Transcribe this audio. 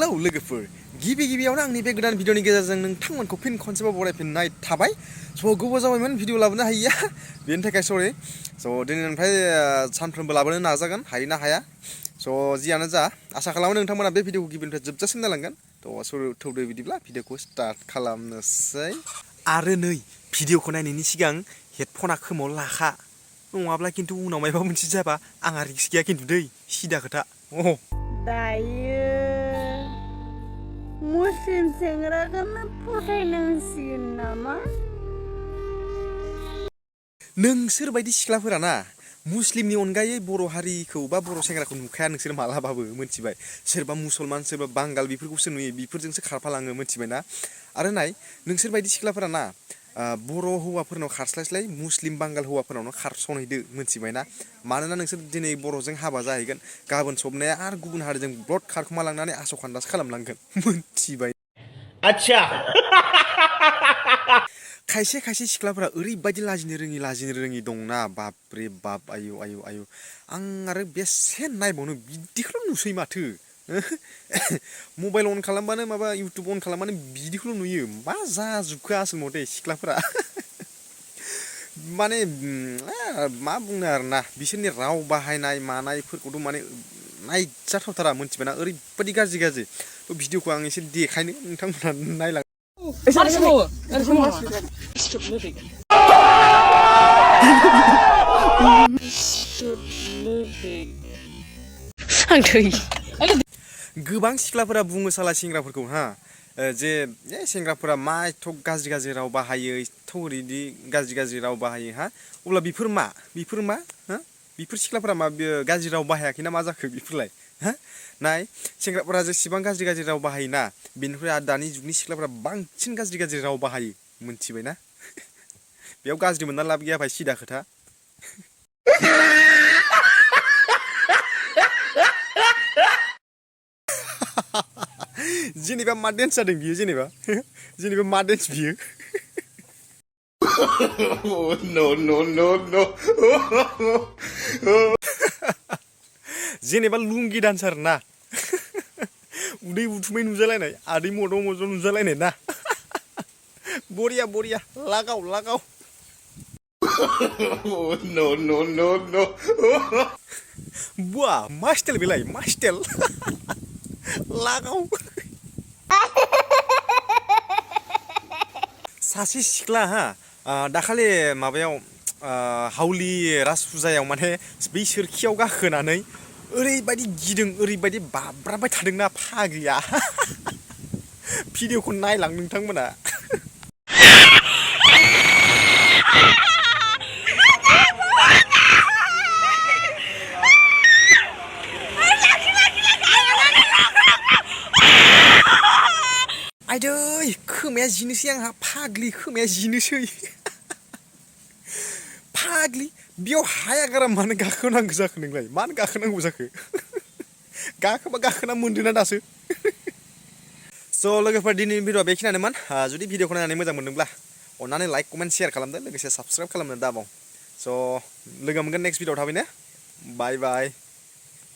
Hello लोगोफोर गिबियावनो आंनि बे गोदान भिडिअनि गेजेरजों नोंथांमोनखौ फिन खनसेबाव बरायफिननाय थाबाय स' गोबाव जाबायमोन भिडिअ लाबोनो हायैया बेनि थाखाय सरि स' दिनैनिफ्राय सानफ्रोमबो लाबोनो नाजागोन हायोना हाया स' जियानो जा आसा खालामो नोंथांमोना बे भिडिअखौ गिबिनिफ्राय जोबजासिम नायलांगोन थ' थौदो बिदिब्ला भिडिअखौ स्टार्ट खालामनोसै आरो नै भिडिअखौ नायनायनि सिगां हेडफना खोमायाव लाखा नङाब्ला खिन्थु उनाव माबा मोनसे जाबा आंहा रिक्स गैया खिन्थु दै सिदा खोथा दायो मुस्लिम सेंग्राखौनो फसायनांसिगोन नामा? नोंसोर बायदि सिख्लाफोरा ना मुस्लिमनि अनगायै बर' हारिखौ बा बर' सेंग्राखौ नुखाया नोंसोर मालाबाबो मोनथिबाय सोरबा मुसलमान सोरबा बांगाल बेफोरखौसो नुयो बेफोरजोंसो खारफालाङो मोनथिबायना आरो नाय नोंसोर बायदि सिख्लाफोरा ना बर' हौवाफोरनाव खारस्लायस्लाय मुस्लिम बांगाल हौवाफोरनावनो खारस'नहैदो मोनथिबायना मानोना नोंसोर दिनै बर'जों हाबा जाहैगोन गाबोन सबनाया आरो गुबुन हारिजों ब्लड खारखोमा लांनानै आस'खान्दासो खालामलांगोन मोनथिबाय आच्छा खायसे सिख्लाफोरा ओरैबायदि लाजिनो रोङि दंना बापरे बाप आयु आं आरो बेसे नायबावनो बिदिखौल' नुसै माथो मबाइल अन खालामबानो माबा इउटुब अन खालामबानो बिदिखौल' नुयो मा जाजोबखो आसल मथे सिख्लाफोरा माने मा बुंनो आरोना बिसोरनि राव बाहायनाय मानायफोरखौथ' माने नायजाथावथारा मोनथिबायना ओरैबायदि गाज्रि थ' भिडिअखौ आं एसे देखायनो नोंथांमोना नायलां गोबां सिख्लाफोरा बुङो साला सेंग्राफोरखौ जे सेंग्राफोरा मा एथ' गाज्रि राव बाहायो एथ' ओरैदि गाज्रि राव बाहायो अब्ला बेफोर मा बेफोर सिख्लाफोरा मा गाज्रि राव बाहायाखैना मा जाखो बेफोरलाय नाय सेंग्राफोरा जेसेबां गाज्रि राव बाहायोना बेनिफ्राय दानि जुगनि सिख्लाफोरा बांसिन गाज्रि राव बाहायो मोनथिबायना बेयाव गाज्रि मोनना लाब गैया भाइ सिदा खोथा जेनेबा मा डेन्स जादों बियो जेनेबा मा डेन्स बियो no जेनेबा लुंगि डान्सार ना उदै बुथुमै नुजालायनाय आदै मद' नुजालायनाय ना बरिया लागाव no बुआ मा स्टाइल बेलाय मा स्टाइल लागाव सासे सिख्ला दाखालि माबायाव हावलि राज फुजायाव माने बै सोरखियाव गाखोनानै ओरैबायदि गिदों ओरैबायदि बाब्राबबाय थादोंना फाग्लिया भिडिअखौ नायलां नोंथांमोना आइदै खोमाया जिनोसै आंहा फाग्लि खोमाया जिनोसै फाग्लि बेयाव हाया गारा मानो गाखोनांगौ जाखो नोंलाय मानो गाखोनांगौ जाखो गाखोबा गाखोना मोन्दोंना दासो स' लोगोफोर दिनैनि भिडिअआ बेखिनियानोमोन जुदि भिडिअखौ नायनानै मोजां मोनदोंब्ला अननानै लाइक कमेन्ट शेयार खालामदो लोगोसे साबस्क्राइब खालामनो दाबाव स' लोगो मोनगोन नेक्स्ट भिडिअआव थाबैनो बाय